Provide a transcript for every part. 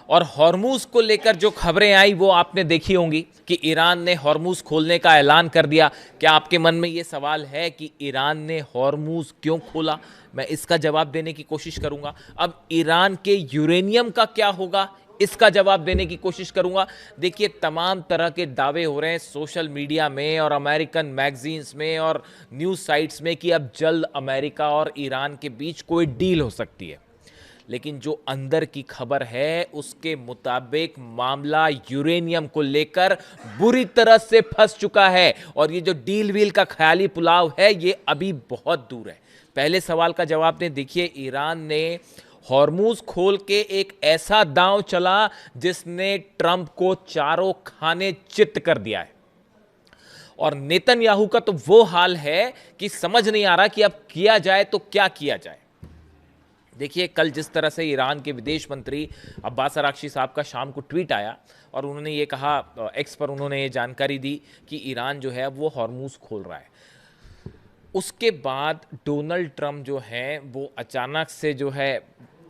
और हॉर्मूज को लेकर जो खबरें आई वो आपने देखी होंगी कि ईरान ने हॉर्मूज खोलने का ऐलान कर दिया। क्या आपके मन में ये सवाल है कि ईरान ने हॉर्मूज क्यों खोला? मैं इसका जवाब देने की कोशिश करूंगा। अब ईरान के यूरेनियम का क्या होगा, इसका जवाब देने की कोशिश करूंगा। देखिए, तमाम तरह के दावे हो रहे हैं सोशल मीडिया में और अमेरिकन मैगजीन्स में और न्यूज़ साइट्स में कि अब जल्द अमेरिका और ईरान के बीच कोई डील हो सकती है। लेकिन जो अंदर की खबर है उसके मुताबिक मामला यूरेनियम को लेकर बुरी तरह से फंस चुका है और ये जो डील वील का ख्याली पुलाव है ये अभी बहुत दूर है। पहले सवाल का जवाब दें। देखिए, ईरान ने हॉर्मूज खोल के एक ऐसा दांव चला जिसने ट्रंप को चारों खाने चित्त कर दिया है और नेतन्याहू का तो वो हाल है कि समझ नहीं आ रहा कि अब किया जाए तो क्या किया जाए। देखिए, कल जिस तरह से ईरान के विदेश मंत्री अब्बास अराक्ची साहब का शाम को ट्वीट आया और उन्होंने ये कहा, एक्स पर उन्होंने ये जानकारी दी कि ईरान जो है वो हॉर्मूज खोल रहा है। उसके बाद डोनाल्ड ट्रंप जो हैं वो अचानक से जो है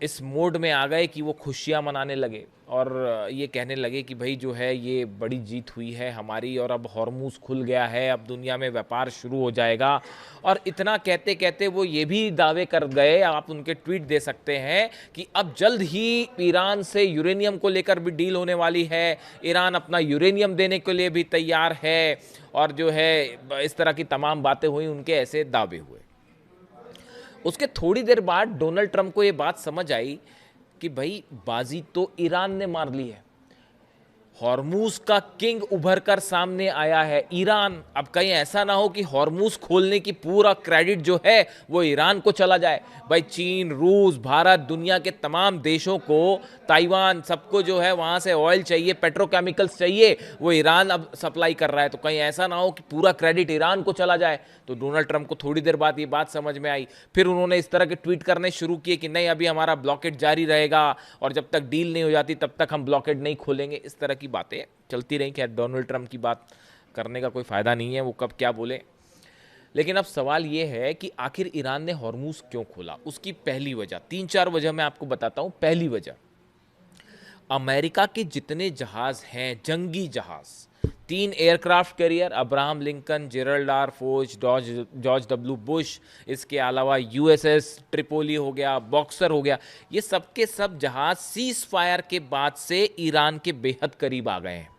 इस मोड में आ गए कि वो खुशियां मनाने लगे और ये कहने लगे कि भाई जो है ये बड़ी जीत हुई है हमारी और अब हॉर्मूज खुल गया है, अब दुनिया में व्यापार शुरू हो जाएगा। और इतना कहते कहते वो ये भी दावे कर गए, आप उनके ट्वीट दे सकते हैं, कि अब जल्द ही ईरान से यूरेनियम को लेकर भी डील होने वाली है, ईरान अपना यूरेनियम देने के लिए भी तैयार है और जो है इस तरह की तमाम बातें हुई, उनके ऐसे दावे हुए। उसके थोड़ी देर बाद डोनाल्ड ट्रंप को यह बात समझ आई कि भाई बाजी तो ईरान ने मार ली है, हॉर्मूज का किंग उभर कर सामने आया है ईरान। अब कहीं ऐसा ना हो कि हॉर्मूज खोलने की पूरा क्रेडिट जो है वो ईरान को चला जाए। भाई चीन, रूस, भारत, दुनिया के तमाम देशों को, ताइवान, सबको जो है वहाँ से ऑयल चाहिए, पेट्रोकेमिकल्स चाहिए, वो ईरान अब सप्लाई कर रहा है। तो कहीं ऐसा ना हो कि पूरा क्रेडिट ईरान को चला जाए। तो डोनाल्ड ट्रंप को थोड़ी देर बाद ये बात समझ में आई। फिर उन्होंने इस तरह के ट्वीट करने शुरू किए कि नहीं, अभी हमारा ब्लॉकेट जारी रहेगा और जब तक डील नहीं हो जाती तब तक हम ब्लॉकेट नहीं खोलेंगे। इस तरह की बातें चलती रही। खैर, डोनाल्ड ट्रंप की बात करने का कोई फायदा नहीं है, वो कब क्या बोले। लेकिन अब सवाल ये है कि आखिर ईरान ने हॉर्मूज क्यों खोला। उसकी पहली वजह, 3-4 वजह मैं आपको बताता हूं। पहली वजह, अमेरिका के जितने जहाज हैं, जंगी जहाज, 3 aircraft carrier, Abraham Lincoln, Gerald R फोच, जॉर्ज डब्ल्यू बुश, इसके अलावा यूएसएस ट्रिपोली हो गया, बॉक्सर हो गया, ये सब के सब जहाज सीज फायर के बाद से ईरान के बेहद करीब आ गए हैं,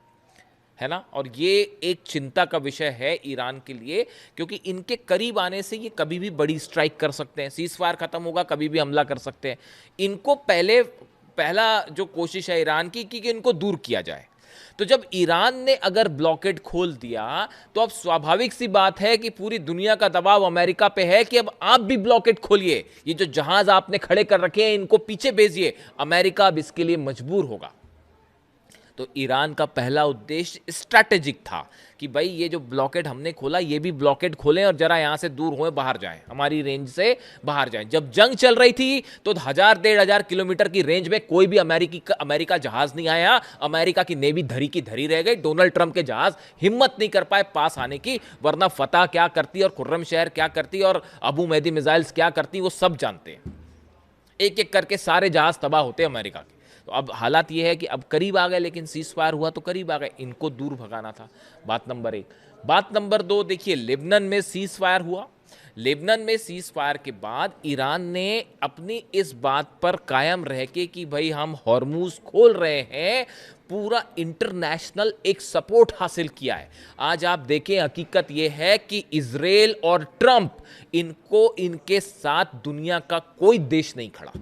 है ना। और ये एक चिंता का विषय है ईरान के लिए, क्योंकि इनके करीब आने से ये कभी भी बड़ी स्ट्राइक कर सकते हैं। सीज फायर खत्म होगा, कभी भी हमला कर सकते हैं। इनको पहला जो कोशिश है ईरान की कि इनको दूर किया जाए। तो जब ईरान ने अगर ब्लॉकेट खोल दिया तो अब स्वाभाविक सी बात है कि पूरी दुनिया का दबाव अमेरिका पे है कि अब आप भी ब्लॉकेट खोलिए, ये जो जहाज आपने खड़े कर रखे हैं इनको पीछे भेजिए। अमेरिका अब इसके लिए मजबूर होगा। तो ईरान का पहला उद्देश्य स्ट्रैटेजिक था कि भाई ये जो ब्लॉकेट हमने खोला ये भी ब्लॉकेट खोलें और जरा यहां से दूर होए, बाहर जाएं, हमारी रेंज से बाहर जाएं। जब जंग चल रही थी तो 1000-1500 किलोमीटर की रेंज में कोई भी अमेरिका जहाज नहीं आया। अमेरिका की नेवी धरी की धरी रह गई। डोनाल्ड ट्रंप के जहाज हिम्मत नहीं कर पाए पास आने की, वरना फतह क्या करती और खुर्रम शहर क्या करती और अबू मेहदी मिसाइल्स क्या करती वो सब जानते हैं। एक एक करके सारे जहाज तबाह होते अमेरिका के। तो अब हालात ये है कि अब करीब आ गए, लेकिन सीज फायर हुआ तो करीब आ गए, इनको दूर भगाना था। बात नंबर 1। बात नंबर 2, देखिए लेबनान में सीज फायर हुआ। लेबनान में सीज फायर के बाद ईरान ने अपनी इस बात पर कायम रह के कि भाई हम हॉर्मूज खोल रहे हैं, पूरा इंटरनेशनल एक सपोर्ट हासिल किया है। आज आप देखें, हकीकत यह है कि इजराइल और ट्रंप, इनको इनके साथ दुनिया का कोई देश नहीं खड़ा।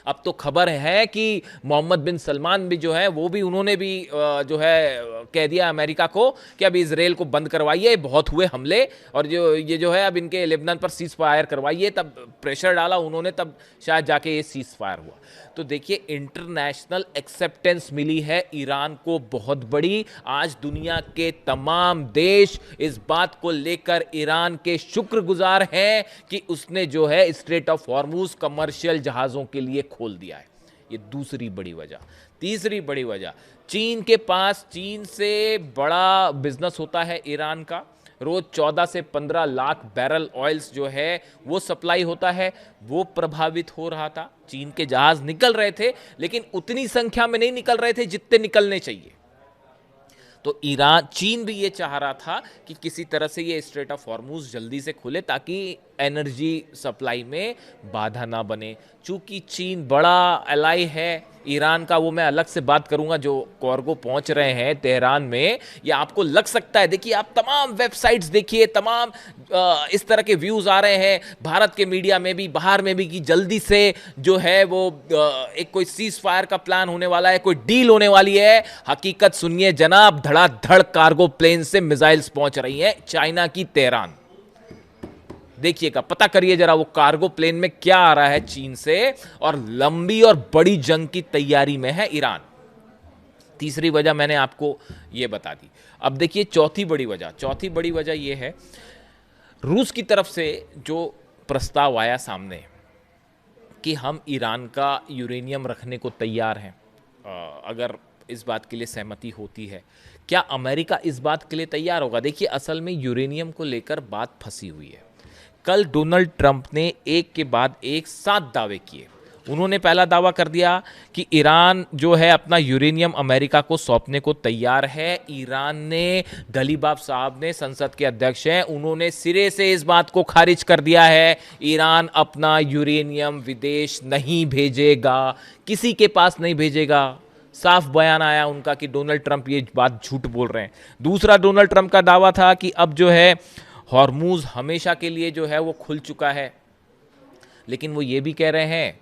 अब तो खबर है कि मोहम्मद बिन सलमान भी जो है वो भी, उन्होंने भी जो है कह दिया अमेरिका को कि अब इजराइल को बंद करवाइए, बहुत हुए हमले, और ये जो है अब इनके लेबनान पर सीज फायर करवाइए। तब प्रेशर डाला उन्होंने, तब शायद जाके ये सीज फायर हुआ। तो देखिए, इंटरनेशनल एक्सेप्टेंस मिली है ईरान को बहुत बड़ी। आज दुनिया के तमाम देश इस बात को लेकर ईरान के शुक्रगुजार हैं कि उसने जो है स्ट्रेट ऑफ हॉर्मूज कमर्शियल जहाजों के लिए खोल दिया है। ये दूसरी बड़ी वजह। तीसरी बड़ी वजह, चीन के पास, चीन से बड़ा बिजनेस होता है ईरान का। रोज 14 से 15 लाख बैरल ऑयल्स जो है वो सप्लाई होता है, वो प्रभावित हो रहा था। चीन के जहाज निकल रहे थे लेकिन उतनी संख्या में नहीं निकल रहे थे जितने निकलने चाहिए। तो ईरान, चीन भी ये चाह रहा था कि किसी तरह से ये स्ट्रेट ऑफ हॉर्मूज जल्दी से खुले ताकि एनर्जी सप्लाई में बाधा ना बने। चूंकि चीन बड़ा एलाई है ईरान का, वो मैं अलग से बात करूंगा। जो कार्गो पहुंच रहे हैं तेहरान में, ये आपको लग सकता है, देखिए आप तमाम वेबसाइट्स देखिए, तमाम इस तरह के व्यूज आ रहे हैं भारत के मीडिया में भी, बाहर में भी, कि जल्दी से जो है वो एक कोई सीज फायर का प्लान होने वाला है, कोई डील होने वाली है। हकीकत सुनिए जनाब, धड़ाधड़ कार्गो प्लेन से मिसाइल्स पहुंच रही हैं चाइना की तेहरान। देखिएगा, पता करिए जरा वो कार्गो प्लेन में क्या आ रहा है चीन से, और लंबी और बड़ी जंग की तैयारी में है ईरान। तीसरी वजह मैंने आपको ये बता दी। अब देखिए चौथी बड़ी वजह ये है, रूस की तरफ से जो प्रस्ताव आया सामने कि हम ईरान का यूरेनियम रखने को तैयार हैं, अगर इस बात के लिए सहमति होती है। क्या अमेरिका इस बात के लिए तैयार होगा? देखिए असल में यूरेनियम को लेकर बात फंसी हुई है। कल डोनाल्ड ट्रंप ने एक के बाद एक 7 दावे किए। उन्होंने पहला दावा कर दिया कि ईरान जो है अपना यूरेनियम अमेरिका को सौंपने को तैयार है। ईरान ने, गलीबाफ साहब ने, संसद के अध्यक्ष हैं, उन्होंने सिरे से इस बात को खारिज कर दिया है, ईरान अपना यूरेनियम विदेश नहीं भेजेगा, किसी के पास नहीं भेजेगा। साफ बयान आया उनका कि डोनाल्ड ट्रंप ये बात झूठ बोल रहे हैं। दूसरा डोनाल्ड ट्रंप का दावा था कि अब जो है हॉर्मूज हमेशा के लिए जो है वो खुल चुका है, लेकिन वो ये भी कह रहे हैं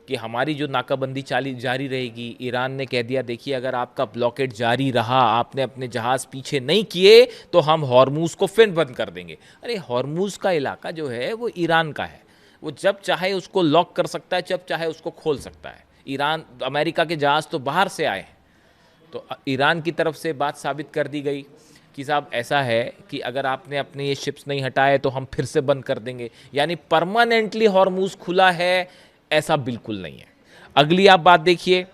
कि हमारी जो नाकाबंदी जारी रहेगी। ईरान ने कह दिया, देखिए अगर आपका ब्लॉकेट जारी रहा, आपने अपने जहाज़ पीछे नहीं किए, तो हम हॉर्मूज को फिर बंद कर देंगे। अरे हॉर्मूज का इलाका जो है वो ईरान का है, वो जब चाहे उसको लॉक कर सकता है, जब चाहे उसको खोल सकता है। ईरान, अमेरिका के जहाज़ तो बाहर से आए हैं। तो ईरान की तरफ से बात साबित कर दी गई कि साहब ऐसा है कि अगर आपने अपने ये शिप्स नहीं हटाए तो हम फिर से बंद कर देंगे। यानी परमानेंटली हॉर्मूज खुला है, ऐसा बिल्कुल नहीं है। अगली आप बात देखिए,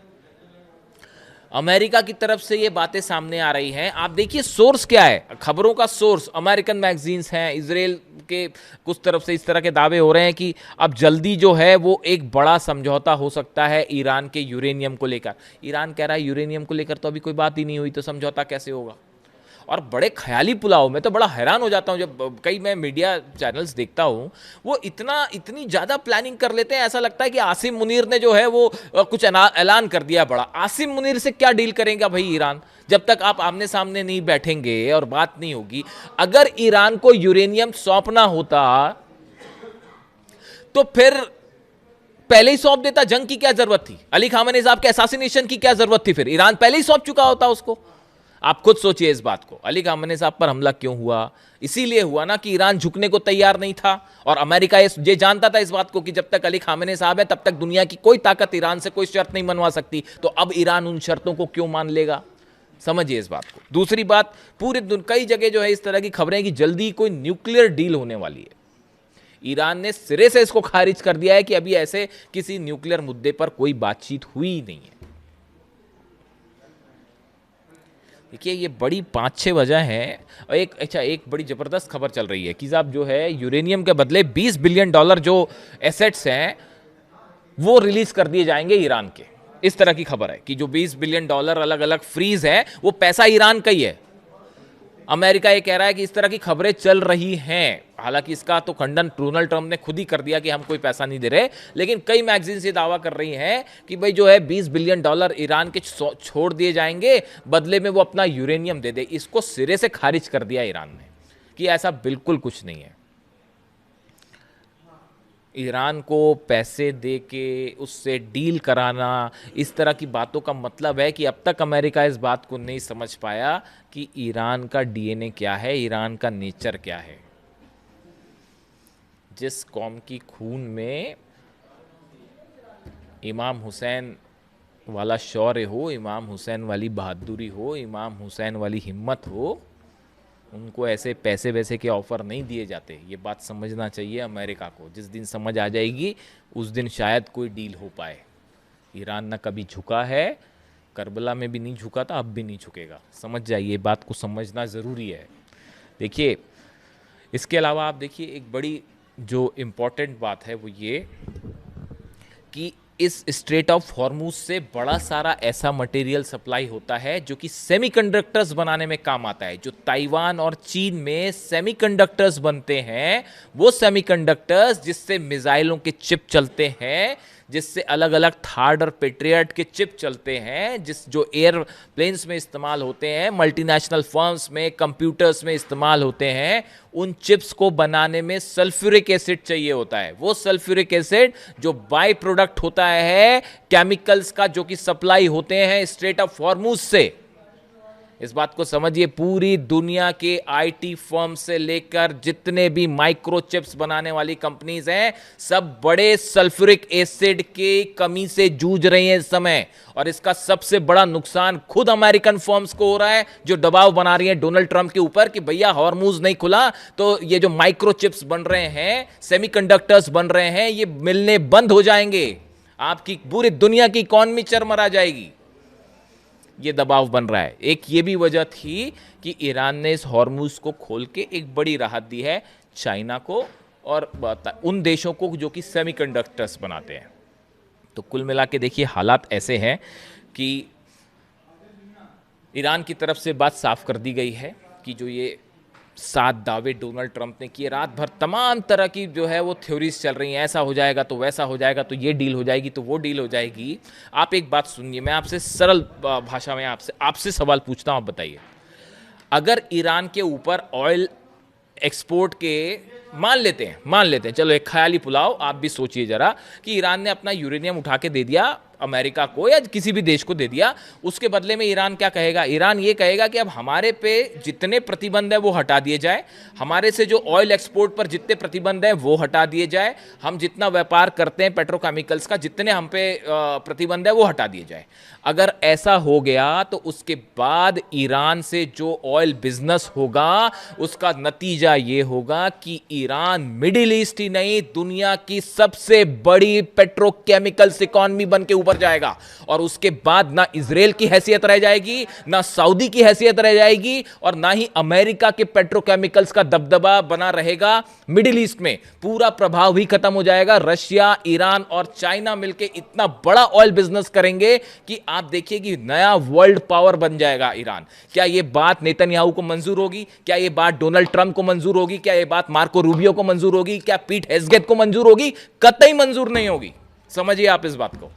अमेरिका की तरफ से ये बातें सामने आ रही हैं। आप देखिए सोर्स क्या है, खबरों का सोर्स अमेरिकन मैगजीन्स हैं। इजराइल के कुछ तरफ से इस तरह के दावे हो रहे हैं कि अब जल्दी जो है वो एक बड़ा समझौता हो सकता है ईरान के यूरेनियम को लेकर। ईरान कह रहा है यूरेनियम को लेकर तो अभी कोई बात ही नहीं हुई, तो समझौता कैसे होगा? और बड़े ख्याली पुलाव में तो बड़ा हैरान हो जाता हूँ जब कई मैं मीडिया चैनल्स देखता हूँ, वो इतनी ज़्यादा प्लानिंग कर लेते हैं। ऐसा लगता है कि आसिम मुनीर ने जो है वो कुछ ऐलान कर दिया बड़ा। आसिम मुनीर से क्या डील करेंगे भाई ईरान, जब तक आप आमने सामने नहीं बैठेंगे और बात नहीं होगी। अगर ईरान को यूरेनियम सौंपना होता तो फिर पहले ही सौंप देता। जंग की क्या जरूरत थी? अली खामेनी साहब के असैसिनेशन की क्या जरूरत थी? फिर ईरान पहले ही सौंप चुका होता उसको। आप खुद सोचिए इस बात को। अली खामेनी साहब पर हमला क्यों हुआ? इसीलिए हुआ ना कि ईरान झुकने को तैयार नहीं था, और अमेरिका ये जानता था इस बात को कि जब तक अली खामेनी साहब है तब तक दुनिया की कोई ताकत ईरान से कोई शर्त नहीं मनवा सकती। तो अब ईरान उन शर्तों को क्यों मान लेगा? समझिए इस बात को। दूसरी बात, कई जगह जो है इस तरह की खबरें कि जल्दी कोई न्यूक्लियर डील होने वाली है। ईरान ने सिरे से इसको खारिज कर दिया है कि अभी ऐसे किसी न्यूक्लियर मुद्दे पर कोई बातचीत हुई नहीं है। देखिए ये बड़ी 5-6 वजह हैं। और एक बड़ी ज़बरदस्त खबर चल रही है कि साहब जो है यूरेनियम के बदले $20 बिलियन जो एसेट्स हैं वो रिलीज कर दिए जाएंगे ईरान के। इस तरह की खबर है कि जो $20 बिलियन अलग अलग फ्रीज है, वो पैसा ईरान का ही है। अमेरिका ये कह रहा है कि इस तरह की खबरें चल रही हैं। हालांकि इसका तो खंडन डोनाल्ड ट्रंप ने खुद ही कर दिया कि हम कोई पैसा नहीं दे रहे, लेकिन कई मैगजीन्स ये दावा कर रही हैं कि भाई जो है $20 बिलियन ईरान के छोड़ दिए जाएंगे, बदले में वो अपना यूरेनियम दे दे। इसको सिरे से खारिज कर दिया ईरान ने कि ऐसा बिल्कुल कुछ नहीं है। ईरान को पैसे दे के उससे डील कराना, इस तरह की बातों का मतलब है कि अब तक अमेरिका इस बात को नहीं समझ पाया कि ईरान का डीएनए क्या है, ईरान का नेचर क्या है। जिस कौम की खून में इमाम हुसैन वाला शौर्य हो, इमाम हुसैन वाली बहादुरी हो, इमाम हुसैन वाली हिम्मत हो, उनको ऐसे पैसे वैसे के ऑफ़र नहीं दिए जाते। ये बात समझना चाहिए अमेरिका को। जिस दिन समझ आ जाएगी उस दिन शायद कोई डील हो पाए। ईरान ना कभी झुका है, करबला में भी नहीं झुका था, अब भी नहीं झुकेगा। समझ जाइए, बात को समझना ज़रूरी है। देखिए, इसके अलावा आप देखिए एक बड़ी जो इम्पोर्टेंट बात है वो ये कि इस स्ट्रेट ऑफ हॉर्मूज से बड़ा सारा ऐसा मटेरियल सप्लाई होता है जो कि सेमीकंडक्टर्स बनाने में काम आता है। जो ताइवान और चीन में सेमीकंडक्टर्स बनते हैं, वो सेमीकंडक्टर्स जिससे मिसाइलों के चिप चलते हैं, जिससे अलग अलग थार्ड और पेट्रियट के चिप चलते हैं, जो एयरप्लेन्स में इस्तेमाल होते हैं, मल्टीनेशनल फर्म्स में, कंप्यूटर्स में इस्तेमाल होते हैं, उन चिप्स को बनाने में सल्फ्यूरिक एसिड चाहिए होता है। वो सल्फ्यूरिक एसिड जो बाय प्रोडक्ट होता है केमिकल्स का, जो कि सप्लाई होते हैं स्ट्रेट ऑफ हॉर्मूज से। इस बात को समझिए, पूरी दुनिया के आईटी फर्म से लेकर जितने भी माइक्रोचिप्स बनाने वाली कंपनीज हैं, सब बड़े सल्फ्यूरिक एसिड की कमी से जूझ रही हैं इस समय। और इसका सबसे बड़ा नुकसान खुद अमेरिकन फर्म्स को हो रहा है, जो दबाव बना रही हैं डोनाल्ड ट्रंप के ऊपर कि भैया हॉर्मूज नहीं खुला तो ये जो माइक्रोचिप्स बन रहे हैं, सेमीकंडक्टर्स बन रहे हैं, ये मिलने बंद हो जाएंगे, आपकी पूरी दुनिया की इकॉनमी चरमरा जाएगी। ये दबाव बन रहा है। एक ये भी वजह थी कि ईरान ने इस हॉर्मूज को खोल के एक बड़ी राहत दी है चाइना को और उन देशों को जो कि सेमीकंडक्टर्स बनाते हैं। तो कुल मिला के देखिए हालात ऐसे हैं कि ईरान की तरफ से बात साफ कर दी गई है कि जो ये 7 दावे डोनाल्ड ट्रंप ने किए, रात भर तमाम तरह की जो है वो थ्योरीज चल रही हैं, ऐसा हो जाएगा तो वैसा हो जाएगा, तो ये डील हो जाएगी तो वो डील हो जाएगी। आप एक बात सुनिए, मैं आपसे सरल भाषा में आपसे सवाल पूछता हूँ, आप बताइए, अगर ईरान के ऊपर ऑयल एक्सपोर्ट के मान लेते हैं, चलो एक ख्याली पुलाव, आप भी सोचिए जरा कि ईरान ने अपना यूरेनियम उठा के दे दिया अमेरिका को या किसी भी देश को दे दिया, उसके बदले में ईरान क्या कहेगा? ईरान ये कहेगा कि अब हमारे पे जितने प्रतिबंध है वो हटा दिए जाए, हमारे से जो ऑयल एक्सपोर्ट पर जितने प्रतिबंध है वो हटा दिए जाए, हम जितना व्यापार करते हैं पेट्रोकेमिकल्स का, जितने हम पे प्रतिबंध है वो हटा दिए जाए। अगर ऐसा हो गया तो उसके बाद ईरान से जो ऑयल बिजनेस होगा उसका नतीजा ये होगा कि ईरान मिडिल ईस्ट ही नहीं, दुनिया की सबसे बड़ी पेट्रोकेमिकल्स इकॉनमी बन के ऊपर जाएगा। और उसके बाद ना इजराइल की हैसियत रह जाएगी, ना सऊदी की हैसियत रह जाएगी, और ना ही अमेरिका के पेट्रोकेमिकल्स का दबदबा बना रहेगा मिडिल ईस्ट में। पूरा प्रभाव ही खत्म हो जाएगा। रशिया, ईरान और चाइना मिलकर इतना बड़ा ऑयल बिजनेस करेंगे कि आप देखिए कि नया वर्ल्ड पावर बन जाएगा ईरान। क्या यह बात नेतन्याहू को मंजूर होगी? क्या यह बात डोनाल्ड ट्रंप को मंजूर होगी? क्या यह बात मार्को रूबियो को मंजूर होगी? क्या पीट हेग्सेथ को मंजूर होगी? कतई मंजूर नहीं होगी। समझिए आप इस बात को।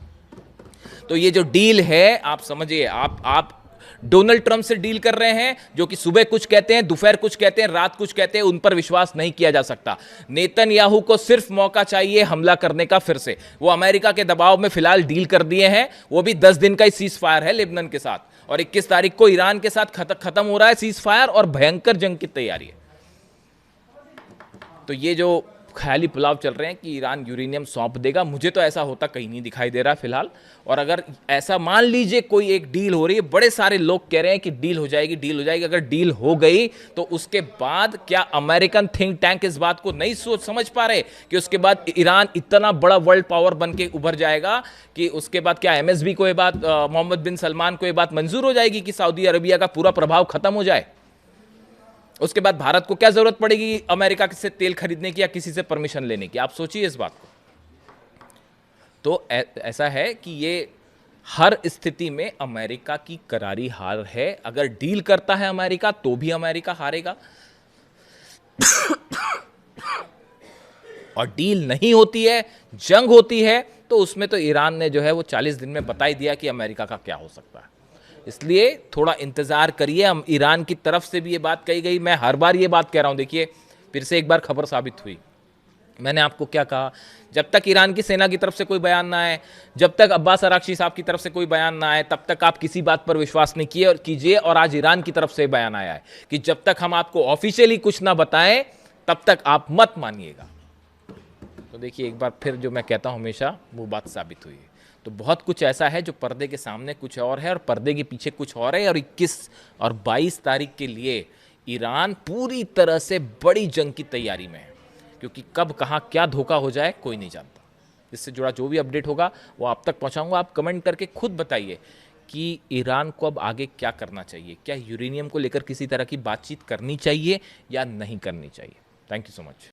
तो ये जो डील है, आप समझिए, आप डोनाल्ड ट्रंप से डील कर रहे हैं जो कि सुबह कुछ कहते हैं, दोपहर कुछ कहते हैं, रात कुछ कहते हैं, उन पर विश्वास नहीं किया जा सकता। नेतन्याहू को सिर्फ मौका चाहिए हमला करने का फिर से। वो अमेरिका के दबाव में फिलहाल डील कर दिए हैं, वो भी 10 दिन का ही सीज फायर है लेबनान के साथ, और 21 तारीख को ईरान के साथ खत्म हो रहा है सीज फायर, और भयंकर जंग की तैयारी है। तो ये जो ख्याली पुलाव चल रहे हैं कि ईरान यूरेनियम सौंप देगा, मुझे तो ऐसा होता कहीं नहीं दिखाई दे रहा फिलहाल। और अगर ऐसा मान लीजिए कोई एक डील हो रही है, बड़े सारे लोग कह रहे हैं कि डील हो जाएगी, डील हो जाएगी। अगर डील हो गई तो उसके बाद क्या अमेरिकन थिंक टैंक इस बात को नहीं समझ पा रहे कि उसके बाद ईरान इतना बड़ा वर्ल्ड पावर बन के उभर जाएगा कि उसके बाद क्या एमएसबी को ये बात, मोहम्मद बिन सलमान को ये बात मंजूर हो जाएगी कि सऊदी अरबिया का पूरा प्रभाव खत्म हो जाए? उसके बाद भारत को क्या जरूरत पड़ेगी अमेरिका से तेल खरीदने की या किसी से परमिशन लेने की? आप सोचिए इस बात को। तो ऐसा है कि ये हर स्थिति में अमेरिका की करारी हार है। अगर डील करता है अमेरिका तो भी अमेरिका हारेगा, और डील नहीं होती है, जंग होती है, तो उसमें तो ईरान ने जो है वो 40 दिन में बता ही दिया कि अमेरिका का क्या हो सकता है। इसलिए थोड़ा इंतजार करिए। हम ईरान की तरफ से भी ये बात कही गई, मैं हर बार ये बात कह रहा हूं। देखिए फिर से एक बार खबर साबित हुई। मैंने आपको क्या कहा, जब तक ईरान की सेना की तरफ से कोई बयान ना आए, जब तक अब्बास अराक्ची साहब की तरफ से कोई बयान ना आए, तब तक आप किसी बात पर विश्वास नहीं कीजिए। और आज ईरान की तरफ से बयान आया है कि जब तक हम आपको ऑफिशियली कुछ ना बताएं तब तक आप मत मानिएगा। तो देखिए एक बार फिर जो मैं कहता हूं हमेशा, वो बात साबित हुई है। तो बहुत कुछ ऐसा है जो पर्दे के सामने कुछ और है और पर्दे के पीछे कुछ और है। और 21 और 22 तारीख के लिए ईरान पूरी तरह से बड़ी जंग की तैयारी में है, क्योंकि कब कहाँ क्या धोखा हो जाए कोई नहीं जानता। इससे जुड़ा जो भी अपडेट होगा वो आप तक पहुँचाऊँगा। आप कमेंट करके खुद बताइए कि ईरान को अब आगे क्या करना चाहिए, क्या यूरेनियम को लेकर किसी तरह की बातचीत करनी चाहिए या नहीं करनी चाहिए। Thank you so much.